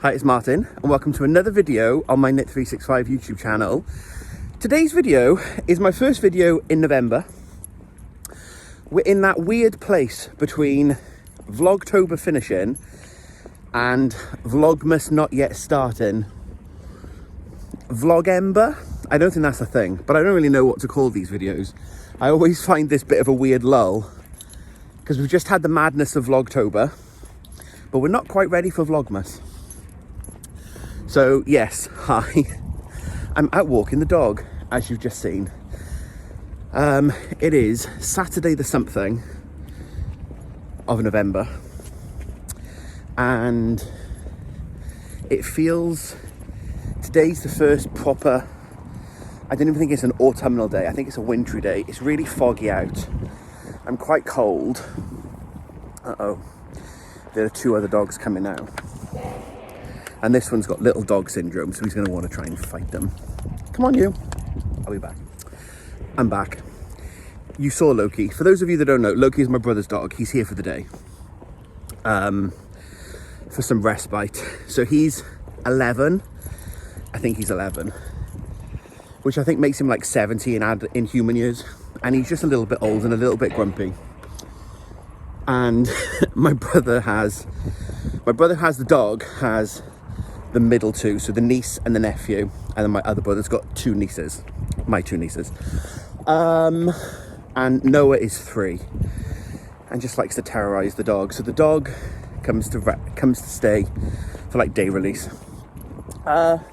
Hi, it's Martin and welcome to another video on my Knit365 YouTube channel. Today's video is my first video in November. We're in that weird place between Vlogtober finishing and Vlogmas not yet starting. Vlogember? I don't think that's a thing, but I don't really know what to call these videos. I always find this bit of a weird lull because we've just had the madness of Vlogtober, but we're not quite ready for Vlogmas. So yes, hi, I'm out walking the dog, as you've just seen. It is Saturday the something of November, and it feels, today's the first proper, I don't even think it's an autumnal day, I think it's a wintry day. It's really foggy out, I'm quite cold. Uh-oh, there are two other dogs coming now. And this one's got little dog syndrome, so he's going to want to try and fight them. Come on, you. I'll be back. I'm back. You saw Loki. For those of you that don't know, Loki is my brother's dog. He's here for the day. For some respite. So he's 11. I think he's 11. Which I think makes him like 70 in human years. And he's just a little bit old and a little bit grumpy. And my brother has the dog, has the middle two, so the niece and the nephew, and then my other brother's got two nieces, my two nieces. And Noah is 3 and just likes to terrorize the dog. So the dog comes to stay for like day release. But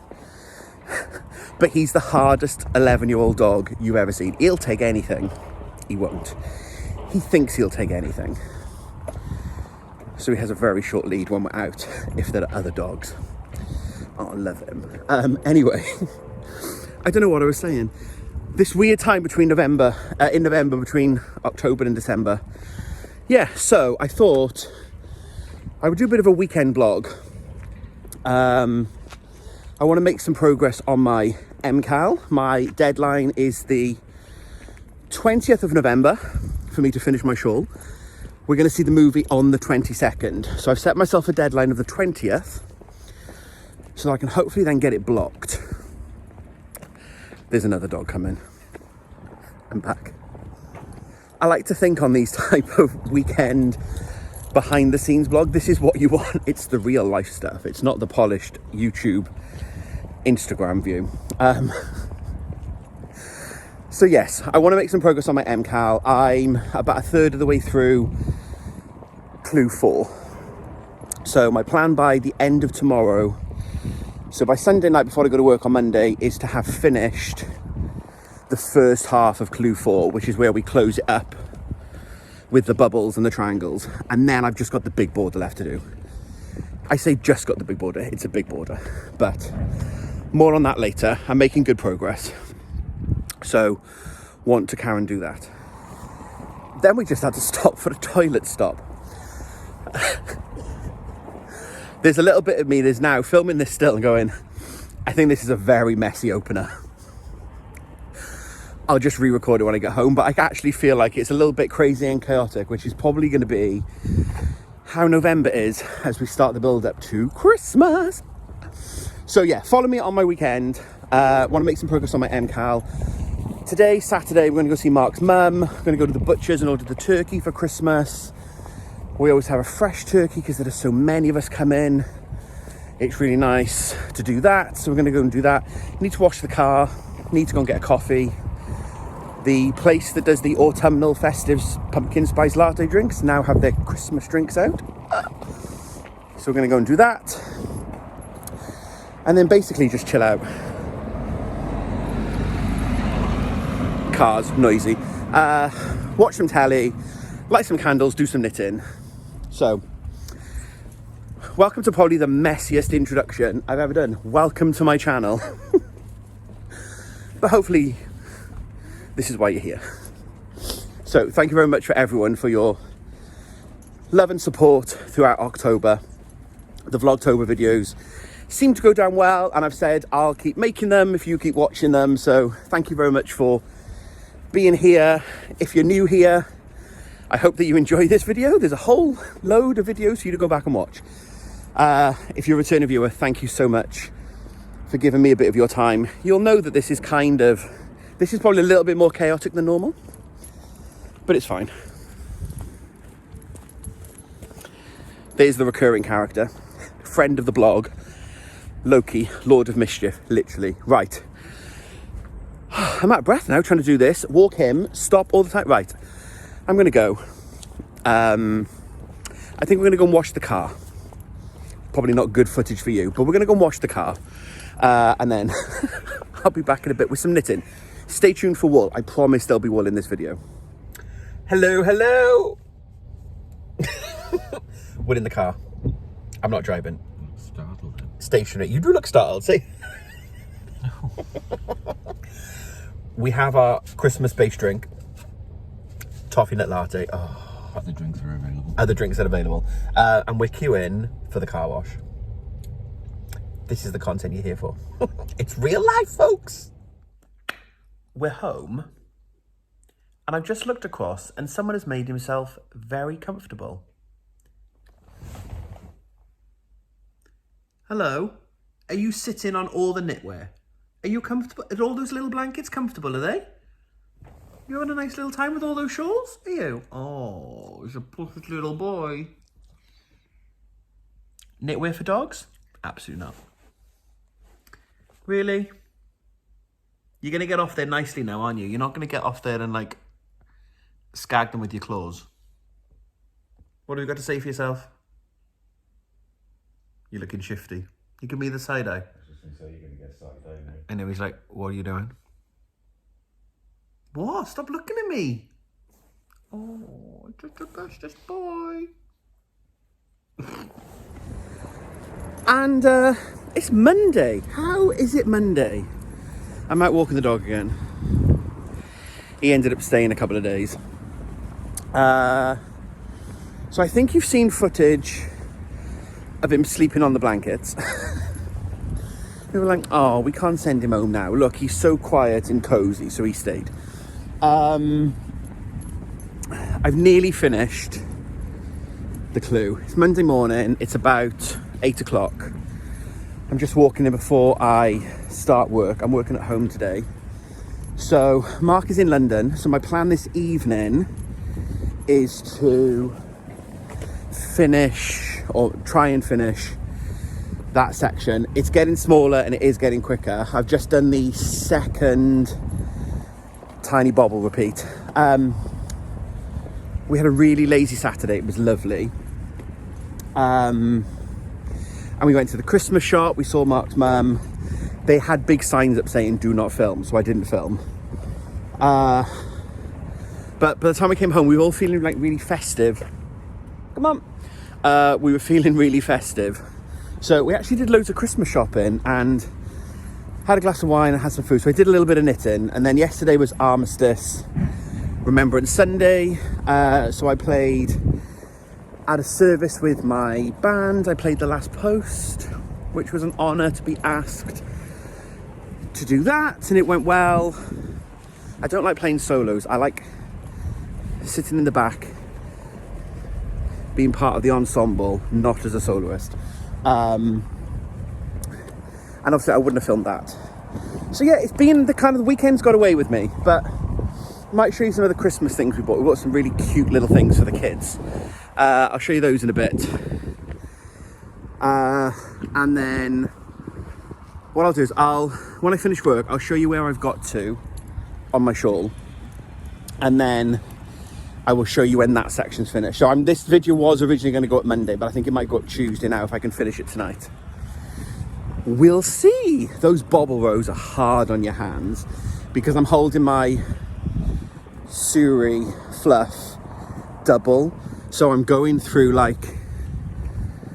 he's the hardest 11-year-old dog you've ever seen. He'll take anything. He won't. He thinks he'll take anything. So he has a very short lead when we're out, if there are other dogs. Oh, I love him. Anyway, I don't know what I was saying. This weird time between in November, between October and December. Yeah, so I thought I would do a bit of a weekend vlog. I want to make some progress on my MCAL. My deadline is the 20th of November for me to finish my shawl. We're going to see the movie on the 22nd. So I've set myself a deadline of the 20th so I can hopefully then get it blocked. There's another dog coming. I'm back. I like to think on these type of weekend behind the scenes vlog, this is what you want. It's the real life stuff. It's not the polished YouTube, Instagram view. So yes, I want to make some progress on my MCAL. I'm about a third of the way through Clue 4. So my plan by the end of tomorrow, so by Sunday night before I go to work on Monday, is to have finished the first half of Clue 4, which is where we close it up with the bubbles and the triangles. And then I've just got the big border left to do. I say just got the big border, it's a big border, but more on that later. I'm making good progress. So, want to carry and do that. Then we just had to stop for a toilet stop. There's a little bit of me that's now filming this still and going, I think this is a very messy opener. I'll just re-record it when I get home, but I actually feel like it's a little bit crazy and chaotic, which is probably going to be how November is as we start the build up to Christmas. So yeah, follow me on my weekend. Want to make some progress on my MCAL. Today, Saturday, we're going to go see Mark's mum. We're going to go to the butcher's and order the turkey for Christmas. We always have a fresh turkey because there are so many of us come in. It's really nice to do that. So we're going to go and do that. Need to wash the car. Need to go and get a coffee. The place that does the autumnal festives pumpkin spice latte drinks now have their Christmas drinks out. So we're going to go and do that. And then basically just chill out. Cars, noisy. Watch some telly, light some candles, do some knitting. So, welcome to probably the messiest introduction I've ever done. Welcome to my channel. But hopefully, this is why you're here. So, thank you very much for everyone for your love and support throughout October. The Vlogtober videos seem to go down well, and I've said I'll keep making them if you keep watching them. So, thank you very much for being here. If you're new here, I hope that you enjoy this video. There's a whole load of videos for you to go back and watch. If you're a returning viewer, thank you so much for giving me a bit of your time. You'll know that this is probably a little bit more chaotic than normal, but it's fine. There's the recurring character, friend of the blog, Loki, Lord of Mischief, literally. Right. I'm out of breath now trying to do this. Walk him, stop all the time. Right. I'm going to go. I think we're going to go and wash the car. Probably not good footage for you, but we're going to go and wash the car. And then I'll be back in a bit with some knitting. Stay tuned for wool. I promise there'll be wool in this video. Hello, hello. We're in the car. I'm not driving. I'm startled. Stationary. You do look startled, see? We have our Christmas-based drink. Toffee nut latte. Oh. Other drinks are available. Other drinks are available. And we're queuing for the car wash. This is the content you're here for. It's real life, folks. We're home. And I've just looked across and someone has made himself very comfortable. Hello? Are you sitting on all the knitwear? Are you comfortable? Are all those little blankets comfortable, are they? You having a nice little time with all those shawls? Are you? Oh, he's a perfect little boy. Knitwear for dogs? Absolutely not. Really? You're going to get off there nicely now, aren't you? You're not going to get off there and, like, scag them with your claws. What have you got to say for yourself? You're looking shifty. You give me the side eye. I was just going to say, you're going to get side eye now. And then he's like, what are you doing? What? Stop looking at me. Oh, just a bestest boy. And it's Monday. How is it Monday? I'm out walking the dog again. He ended up staying a couple of days. So I think you've seen footage of him sleeping on the blankets. We were like, oh, we can't send him home now. Look, he's so quiet and cozy, so he stayed. I've nearly finished the clue. It's Monday morning. It's about 8 o'clock. I'm just walking in before I start work. I'm working at home today. So Mark is in London. So my plan this evening is to finish or try and finish that section. It's getting smaller and it is getting quicker. I've just done the second tiny bobble repeat. We had a really lazy Saturday. It was lovely. And we went to the Christmas shop. We saw Mark's mum. They had big signs up saying do not film, so I didn't film. But by the time I came home, we were all feeling like really festive. Come on. We were feeling really festive. So we actually did loads of Christmas shopping and had a glass of wine and had some food. So I did a little bit of knitting. And then yesterday was Armistice Remembrance Sunday. So I played at a service with my band. I played The Last Post, which was an honour to be asked to do that. And it went well. I don't like playing solos. I like sitting in the back, being part of the ensemble, not as a soloist. And obviously I wouldn't have filmed that. So yeah, it's been the kind of the weekend's got away with me, but I might show you some of the Christmas things we bought. We've got some really cute little things for the kids. I'll show you those in a bit. And then what I'll do is when I finish work, I'll show you where I've got to on my shawl. And then I will show you when that section's finished. So this video was originally going to go up Monday, but I think it might go up Tuesday now if I can finish it tonight. We'll see. Those bobble rows are hard on your hands because I'm holding my Suri fluff double. So I'm going through like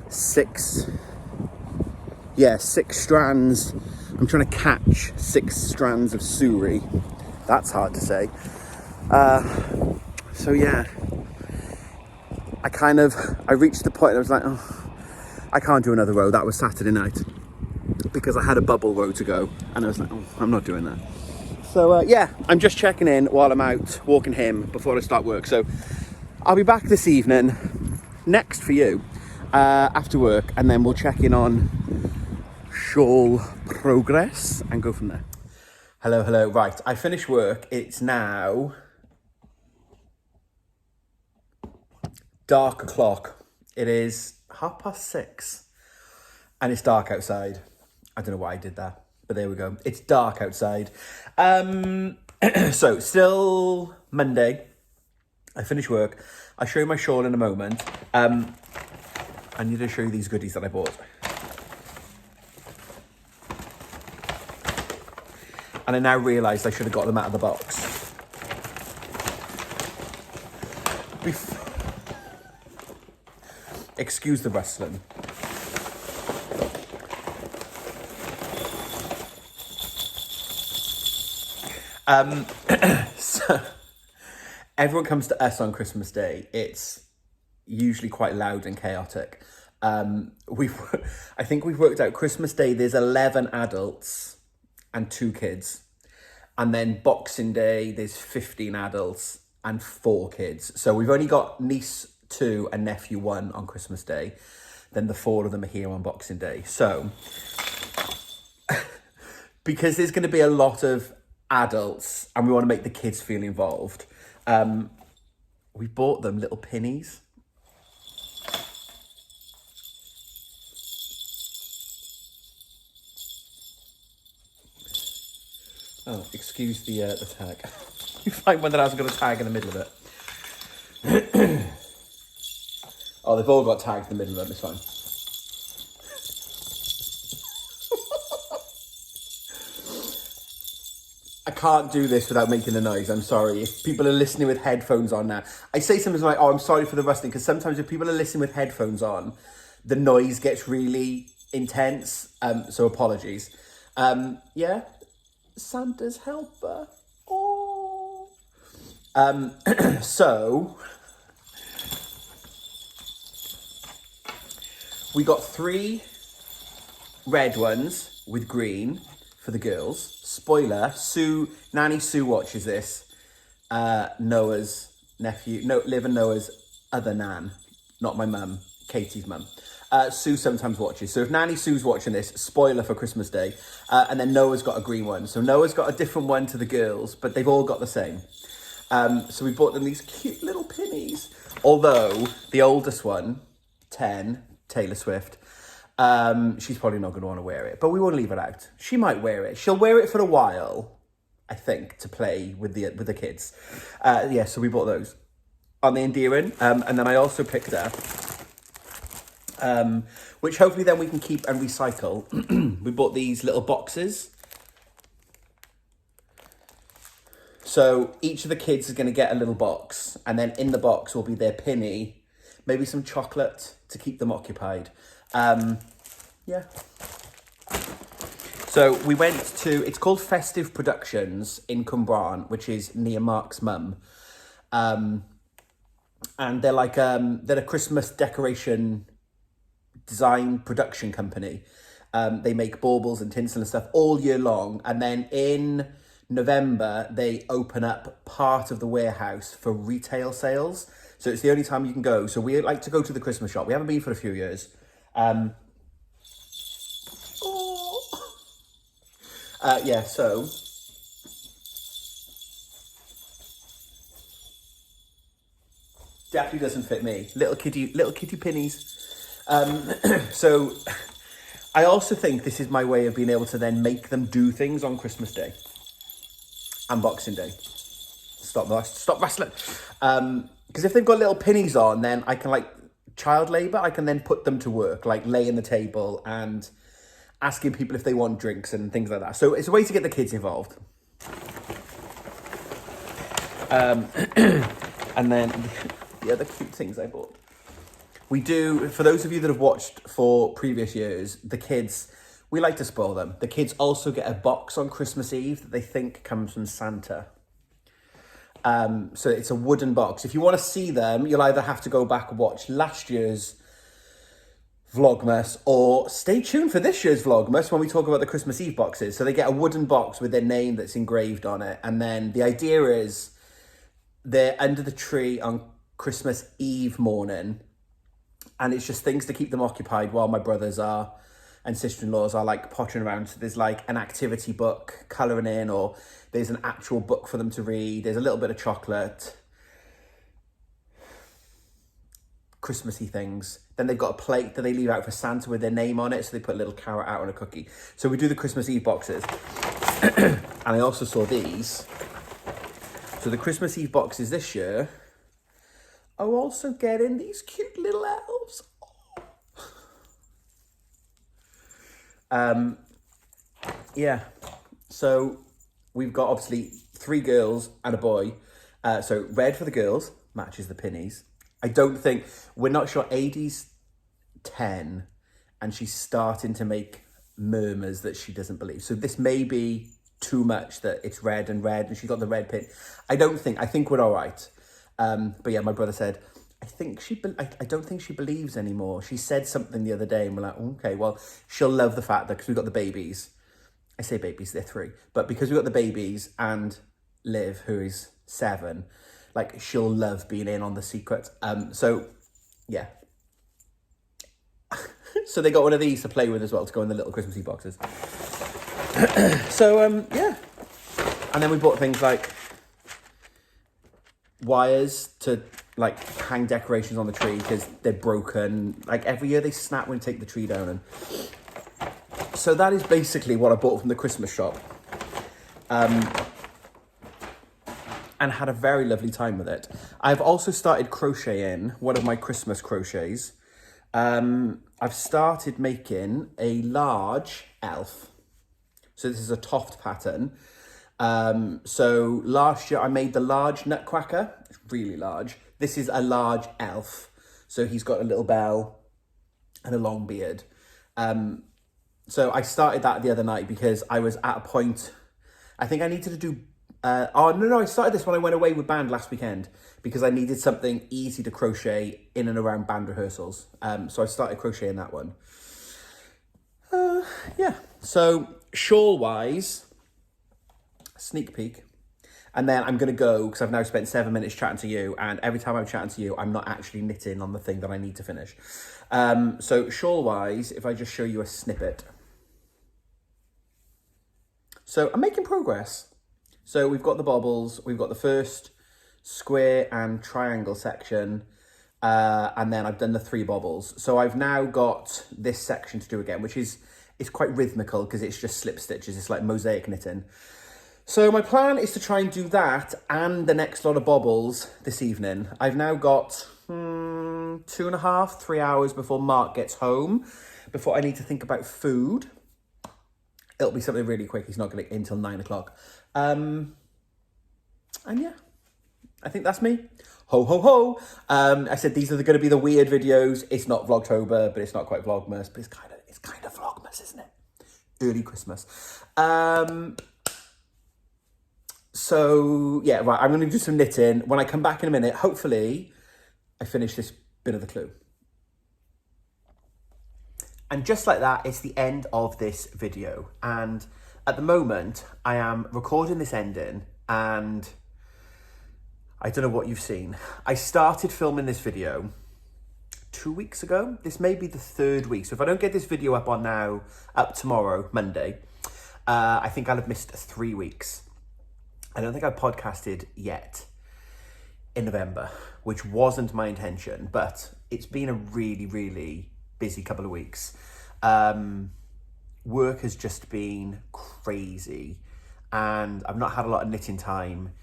six strands. I'm trying to catch 6 strands of Suri. That's hard to say. So yeah, I reached the point I was like, oh, I can't do another row. That was Saturday night because I had a bubble row to go and I was like, oh, I'm not doing that. So yeah, I'm just checking in while I'm out walking him before I start work. So I'll be back this evening. Next for you, after work, and then we'll check in on Shawl progress and go from there. Hello. Right, I finished work. It's now dark o'clock. It is 6:30 and it's dark outside. I don't know why I did that, but there we go. It's dark outside. So still Monday. I finished work. I'll show you my shawl in a moment. I need to show you these goodies that I bought. And I now realise I should have got them out of the box. Excuse the rustling. So everyone comes to us on Christmas Day. It's usually quite loud and chaotic. I think we've worked out Christmas Day, there's 11 adults and 2 kids. And then Boxing Day, there's 15 adults and 4 kids. So we've only got niece 2 and nephew 1 on Christmas Day. Then the 4 of them are here on Boxing Day. So, because there's going to be a lot of adults and we want to make the kids feel involved, we bought them little pinnies. Oh, excuse the tag. You find one that hasn't got a tag in the middle of it. Oh, they've all got tags in the middle of them, it's fine. I can't do this without making a noise, I'm sorry. If people are listening with headphones on now, I say something like, oh, I'm sorry for the rustling, because sometimes if people are listening with headphones on, the noise gets really intense, so apologies. Yeah, Santa's helper. Oh. So, we got 3 red ones with green for the girls. Spoiler, Nanny Sue watches this. Noah's nephew, Liv and Noah's other nan, not my mum, Katie's mum. Sue sometimes watches. So if Nanny Sue's watching this, spoiler for Christmas Day. And then Noah's got a green one. So Noah's got a different one to the girls, but they've all got the same. So we bought them these cute little pinnies. Although the oldest one, 10, Taylor Swift, she's probably not going to want to wear it, but we won't leave it out. She might wear it. She'll wear it for a while, I think, to play with the kids. Yeah, so we bought those. Aren't they endearing? And then I also picked up, which hopefully then we can keep and recycle. We bought these little boxes. So each of the kids is going to get a little box, and then in the box will be their pinny, maybe some chocolate to keep them occupied. Yeah. So we went to, it's called Festive Productions in Cwmbran, which is near Mark's mum. And they're like, they're a Christmas decoration design production company. They make baubles and tinsel and stuff all year long. And then in November, they open up part of the warehouse for retail sales. So it's the only time you can go. So we like to go to the Christmas shop. We haven't been for a few years. Yeah, so definitely doesn't fit me. Little kitty pinnies. So I also think this is my way of being able to then make them do things on Christmas Day and Boxing Day. Stop wrestling. Because if they've got little pinnies on, then I can, like, child labour, I can then put them to work, like laying the table and asking people if they want drinks and things like that. So it's a way to get the kids involved. And then the other cute things I bought. We do, for those of you that have watched for previous years, the kids, we like to spoil them. The kids also get a box on Christmas Eve that they think comes from Santa. So it's a wooden box. If you want to see them, you'll either have to go back and watch last year's Vlogmas, or stay tuned for this year's Vlogmas when we talk about the Christmas Eve boxes. So they get a wooden box with their name that's engraved on it. And then the idea is they're under the tree on Christmas Eve morning. And it's just things to keep them occupied while my brothers are and sister-in-laws are like pottering around. So there's like an activity book, colouring in, or there's an actual book for them to read. There's a little bit of chocolate, Christmassy things. Then they've got a plate that they leave out for Santa with their name on it. So they put a little carrot out on a cookie. So we do the Christmas Eve boxes. And I also saw these. So the Christmas Eve boxes this year are also getting these cute little elves. Yeah, so we've got obviously 3 girls and a boy. So red for the girls, matches the pinnies. I don't think, we're not sure. Adie's 10 and she's starting to make murmurs that she doesn't believe. So this may be too much that it's red and she's got the red pin. I think we're all right. But yeah, my brother said, I don't think she believes anymore. She said something the other day and we're like, okay, well, she'll love the fact that because we've got the babies. I say babies, they're 3. But because we've got the babies and Liv, who is 7, like she'll love being in on the secret. So yeah. So they got one of these to play with as well to go in the little Christmassy boxes. So yeah. And then we bought things like wires to like hang decorations on the tree because they're broken. Like every year they snap when you take the tree down. And so that is basically what I bought from the Christmas shop. And had a very lovely time with it. I've also started crocheting one of my Christmas crochets. I've started making a large elf. So this is a Toft pattern. So last year I made the large nutcracker. It's really large. This is a large elf. So he's got a little bell and a long beard. So I started that the other night because I was at a point, I think I needed to do, I started this when I went away with band last weekend because I needed something easy to crochet in and around band rehearsals. So I started crocheting that one. Yeah, so shawl wise, sneak peek. And then I'm going to go, because I've now spent 7 minutes chatting to you, and every time I'm chatting to you, I'm not actually knitting on the thing that I need to finish. So shawl-wise, if I just show you a snippet. So I'm making progress. So we've got the bobbles, we've got the first square and triangle section, and then I've done the 3 bobbles. So I've now got this section to do again, which is it's quite rhythmical because it's just slip stitches. It's like mosaic knitting. So my plan is to try and do that and the next lot of bobbles this evening. I've now got 2.5, 3 hours before Mark gets home, before I need to think about food. It'll be something really quick. He's not going to get in until 9 o'clock. And yeah, I think that's me. Ho, ho, ho. I said these are going to be the weird videos. It's not Vlogtober, but it's not quite Vlogmas, but it's kind of Vlogmas, isn't it? Early Christmas. So, yeah, right, I'm going to do some knitting. When I come back in a minute, hopefully, I finish this bit of the clue. And just like that, it's the end of this video. And at the moment, I am recording this ending, and I don't know what you've seen. I started filming this video 2 weeks ago. This may be the 3rd week. So if I don't get this video up tomorrow, Monday, I think I'll have missed 3 weeks. I don't think I've podcasted yet in November, which wasn't my intention, but it's been a really, really busy couple of weeks. Work has just been crazy and I've not had a lot of knitting time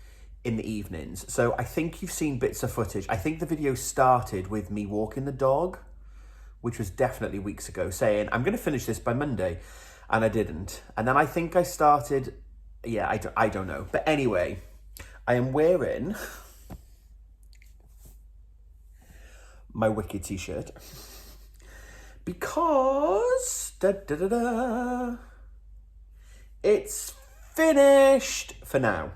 in the evenings. So I think you've seen bits of footage. I think the video started with me walking the dog, which was definitely weeks ago, saying, I'm going to finish this by Monday. And I didn't. And then I think I started... Yeah, I don't know. But anyway, I am wearing my Wicked t-shirt because it's finished for now.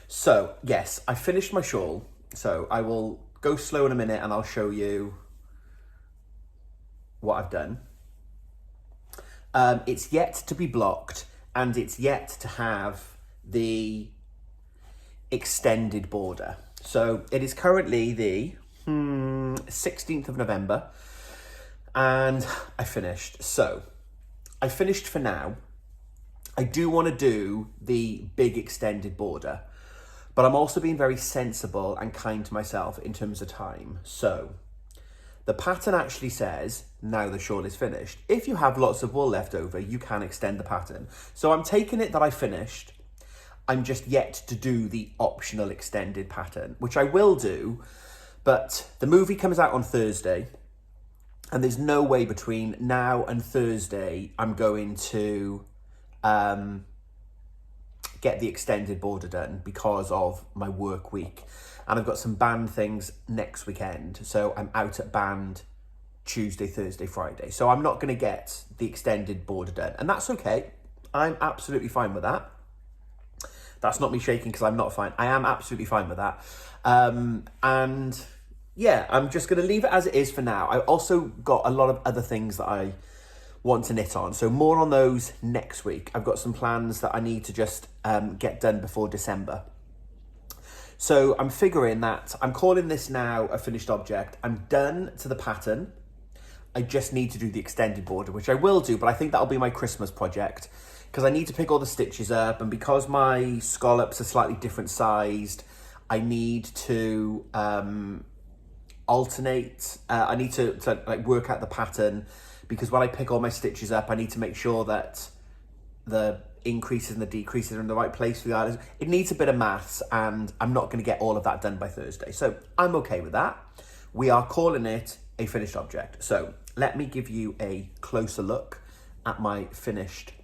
So, yes, I finished my shawl. So I will go slow in a minute and I'll show you what I've done. It's yet to be blocked. And it's yet to have the extended border. So it is currently the, 16th of November, and I finished. So I finished for now. I do want to do the big extended border, but I'm also being very sensible and kind to myself in terms of time. So the pattern actually says, now the shawl is finished. If you have lots of wool left over, you can extend the pattern. So I'm taking it that I finished. I'm just yet to do the optional extended pattern, which I will do, but the movie comes out on Thursday, and there's no way between now and Thursday I'm going to get the extended border done because of my work week. And I've got some band things next weekend. So I'm out at band Tuesday, Thursday, Friday. So I'm not going to get the extended border done. And that's okay. I'm absolutely fine with that. That's not me shaking because I'm not fine. I am absolutely fine with that. And yeah, I'm just going to leave it as it is for now. I've also got a lot of other things that I want to knit on. So more on those next week. I've got some plans that I need to just get done before December. So I'm figuring that I'm calling this now a finished object. I'm done to the pattern. I just need to do the extended border, which I will do, but I think that'll be my Christmas project because I need to pick all the stitches up, and because my scallops are slightly different sized, I need to alternate. I need to like work out the pattern, because when I pick all my stitches up, I need to make sure that the increases and the decreases are in the right place for the islands. It needs a bit of maths, and I'm not going to get all of that done by Thursday. So I'm okay with that. We are calling it a finished object. So let me give you a closer look at my finished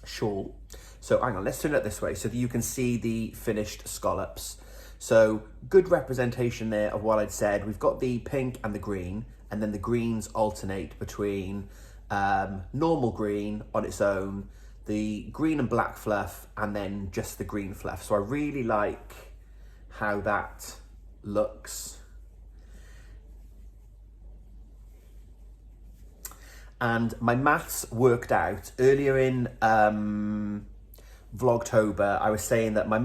shawl. So hang on, let's turn it this way so that you can see the finished scallops. So good representation there of what I'd said. We've got the pink and the green, and then the greens alternate between normal green on its own, the green and black fluff, and then just the green fluff. So I really like how that looks. And my maths worked out earlier in Vlogtober. I was saying that my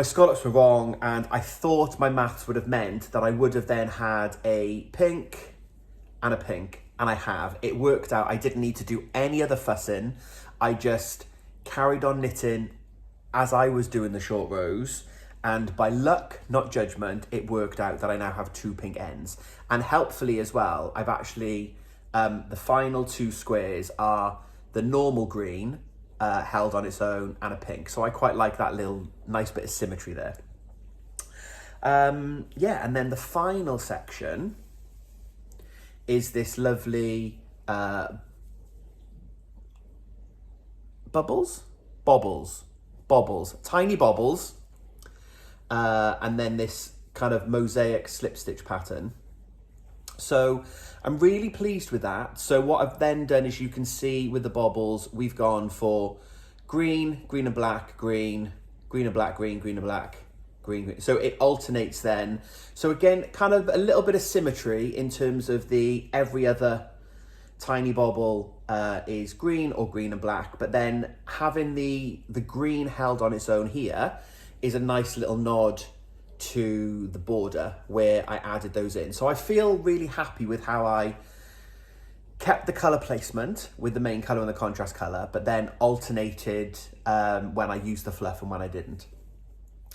scallops were wrong, and I thought my maths would have meant that I would have then had a pink and a pink, and I have. It worked out. I didn't need to do any other fussing. I just carried on knitting as I was doing the short rows, and by luck, not judgment, it worked out that I now have 2 pink ends. And helpfully as well, I've actually, the final 2 squares are the normal green, held on its own, and a pink. So I quite like that little nice bit of symmetry there. Yeah, and then the final section is this lovely bobbles, tiny bobbles, and then this kind of mosaic slip stitch pattern. So I'm really pleased with that. So what I've then done is, you can see with the bobbles, we've gone for green, green and black, green, green and black, green, green and black, green, green. So it alternates then. So again, kind of a little bit of symmetry in terms of the every other tiny bobble is green or green and black, but then having the green held on its own here is a nice little nod to the border where I added those in. So I feel really happy with how I kept the colour placement with the main colour and the contrast colour, but then alternated when I used the fluff and when I didn't.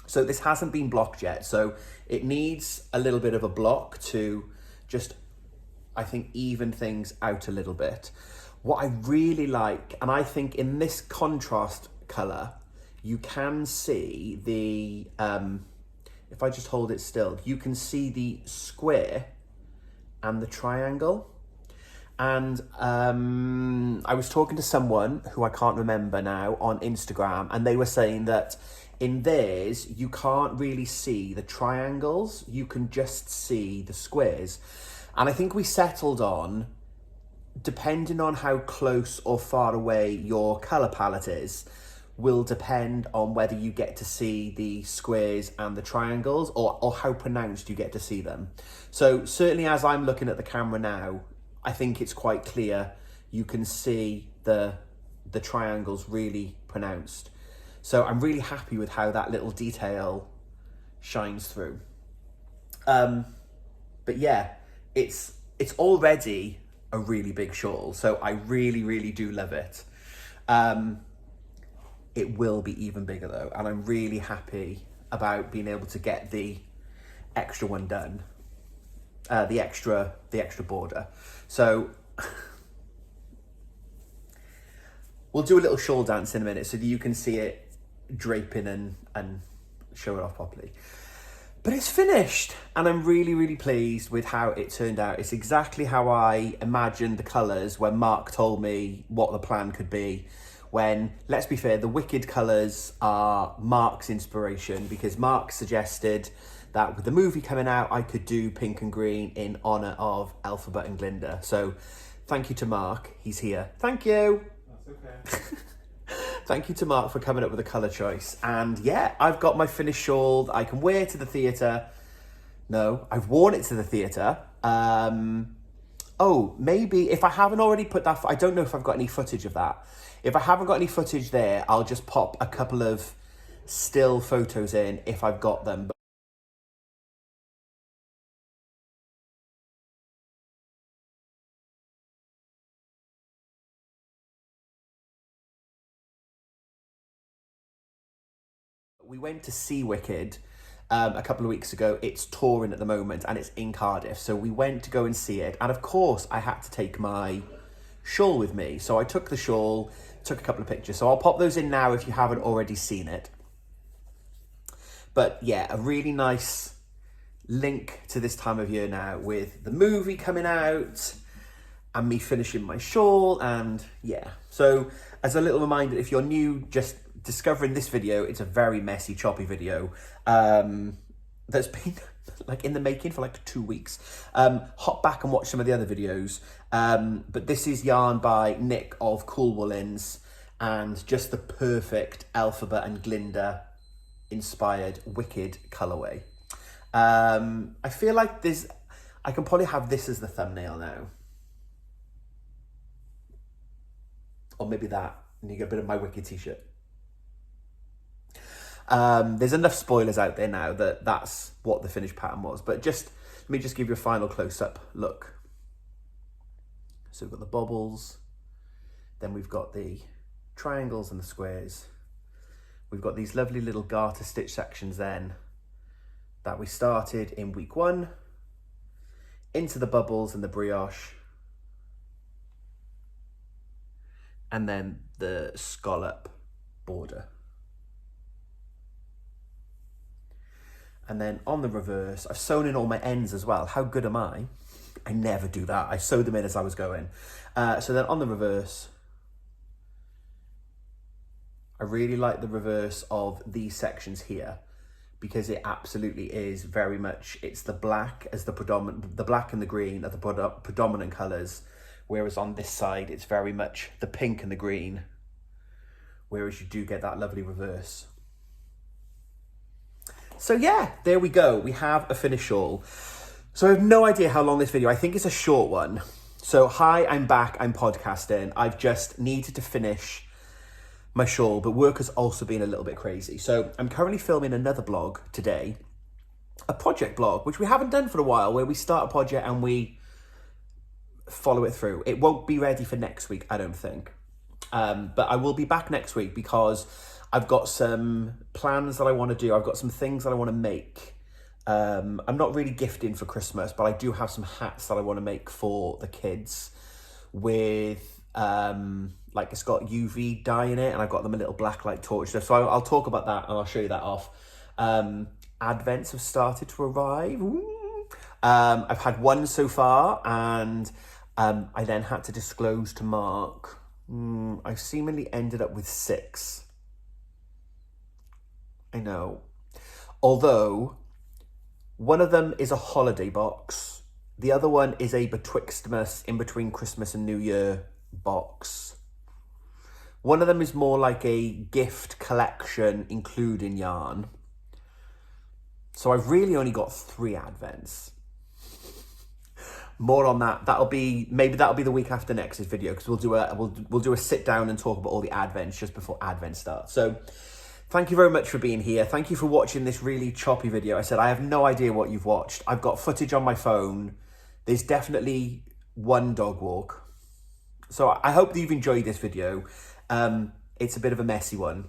So this hasn't been blocked yet, so it needs a little bit of a block to just, I think, even things out a little bit. What I really like, and I think in this contrast colour, you can see the, if I just hold it still, you can see the square and the triangle. And I was talking to someone who I can't remember now on Instagram, and they were saying that in theirs, you can't really see the triangles, you can just see the squares. And I think we settled on, depending on how close or far away your colour palette is, will depend on whether you get to see the squares and the triangles, or how pronounced you get to see them. So certainly as I'm looking at the camera now, I think it's quite clear you can see the triangles really pronounced. So I'm really happy with how that little detail shines through. But yeah, it's already a really big shawl, so I really, really do love it. It will be even bigger though, and I'm really happy about being able to get the extra one done, the extra border. So we'll do a little shawl dance in a minute so that you can see it draping and show it off properly. But it's finished, and I'm really, really pleased with how it turned out. It's exactly how I imagined the colours when Mark told me what the plan could be. When, let's be fair, the Wicked colours are Mark's inspiration, because Mark suggested that with the movie coming out, I could do pink and green in honour of Elphaba and Glinda. So thank you to Mark. He's here. Thank you. That's okay. Thank you to Mark for coming up with a colour choice. And yeah, I've got my finished shawl that I can wear to the theatre. No, I've worn it to the theatre. Oh, maybe if I haven't already put that, I don't know if I've got any footage of that. If I haven't got any footage there, I'll just pop a couple of still photos in if I've got them. We went to see Wicked a couple of weeks ago. It's touring at the moment and it's in Cardiff. So we went to go and see it. And of course, I had to take my shawl with me. So I took the shawl, took a couple of pictures. So I'll pop those in now if you haven't already seen it. But yeah, a really nice link to this time of year now with the movie coming out and me finishing my shawl. And yeah, so as a little reminder, if you're new, just discovering this video, it's a very messy, choppy video that's been like in the making for like 2 weeks. Hop back and watch some of the other videos. But this is yarn by Nick of Cool Woolens, and just the perfect Elphaba and Glinda inspired Wicked colourway. I feel like I can probably have this as the thumbnail now. Or maybe that, and you get a bit of my Wicked t-shirt. There's enough spoilers out there now that that's what the finished pattern was. But let me just give you a final close-up look. So we've got the bobbles, then we've got the triangles and the squares. We've got these lovely little garter stitch sections then that we started in week 1, into the bubbles and the brioche, and then the scallop border. And then on the reverse, I've sewn in all my ends as well. How good am I? I never do that. I sewed them in as I was going. So then on the reverse, I really like the reverse of these sections here, because it absolutely is very much, it's the black as the black and the green are the predominant colours, whereas on this side, it's very much the pink and the green, whereas you do get that lovely reverse. So yeah, there we go. We have a finished shawl. So I have no idea how long this video, I think it's a short one. So hi, I'm back, I'm podcasting. I've just needed to finish my shawl, but work has also been a little bit crazy. So I'm currently filming another blog today, a project blog, which we haven't done for a while, where we start a project and we follow it through. It won't be ready for next week, I don't think. But I will be back next week because I've got some plans that I want to do. I've got some things that I want to make. I'm not really gifting for Christmas, but I do have some hats that I want to make for the kids with, like it's got UV dye in it, and I've got them a little black light torch stuff. So I'll talk about that and I'll show you that off. Advents have started to arrive. I've had one so far, and I then had to disclose to Mark, I seemingly ended up with 6. I know. Although, one of them is a holiday box. The other one is a Betwixtmas in between Christmas and New Year box. One of them is more like a gift collection, including yarn. So I've really only got 3 Advents. More on that. Maybe that'll be the week after next video, because we'll do a sit down and talk about all the Advents just before Advent starts. So Thank you very much for being here. Thank you for watching this really choppy video. I said, I have no idea what you've watched. I've got footage on my phone. There's definitely one dog walk. So I hope that you've enjoyed this video. It's a bit of a messy one.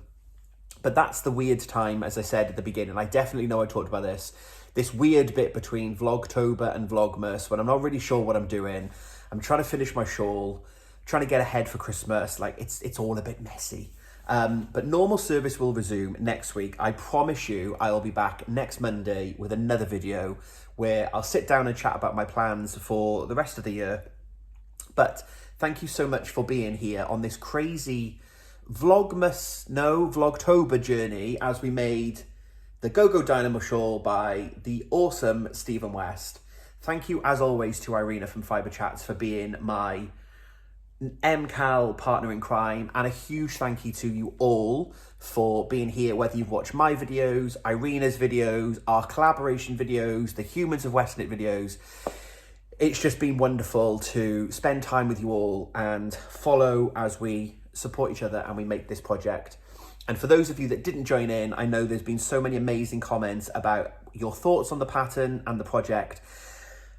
But that's the weird time, as I said at the beginning. I definitely know I talked about this weird bit between Vlogtober and Vlogmas when I'm not really sure what I'm doing. I'm trying to finish my shawl, trying to get ahead for Christmas. Like, it's all a bit messy. But normal service will resume next week. I promise you I'll be back next Monday with another video where I'll sit down and chat about my plans for the rest of the year. But thank you so much for being here on this crazy Vlogtober journey as we made the Go-Go Dynamo Shawl by the awesome Stephen West. Thank you, as always, to Irina from Fibre Chats for being my MCAL partner in crime, and a huge thank you to you all for being here, whether you've watched my videos, Irina's videos, our collaboration videos, the Humans of Westnet videos. It's just been wonderful to spend time with you all and follow as we support each other and we make this project. And for those of you that didn't join in, I know there's been so many amazing comments about your thoughts on the pattern and the project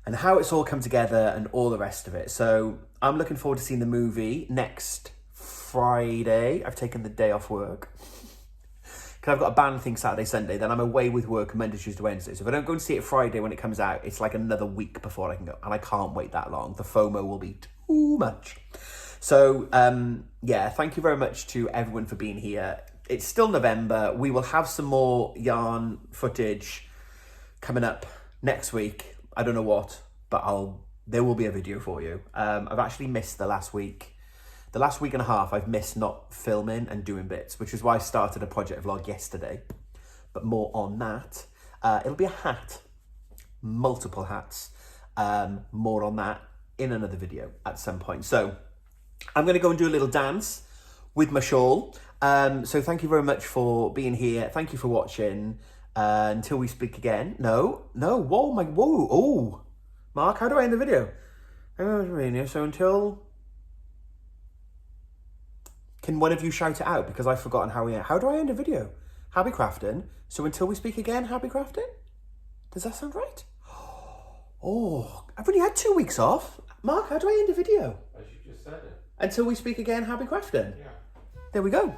and how it's all come together and all the rest of it. So I'm looking forward to seeing the movie next Friday. I've taken the day off work because I've got a band thing Saturday, Sunday. Then I'm away with work Monday, Tuesday, Wednesday. So if I don't go and see it Friday when it comes out, it's like another week before I can go. And I can't wait that long. The FOMO will be too much. So yeah, thank you very much to everyone for being here. It's still November. We will have some more yarn footage coming up next week. I don't know what, but there will be a video for you. I've actually missed the last week and a half. I've missed not filming and doing bits, which is why I started a project vlog yesterday. But more on that. It'll be a hat, multiple hats. More on that in another video at some point. So I'm going to go and do a little dance with my shawl. So thank you very much for being here. Thank you for watching. Until we speak again. No, whoa, oh, Mark, how do I end the video? So until, can one of you shout it out because I've forgotten how do I end a video? Happy crafting. So until we speak again, happy crafting. Does that sound right? Oh, I've only had 2 weeks off. Mark, how do I end a video? As you just said it. Until we speak again, happy crafting. Yeah. There we go.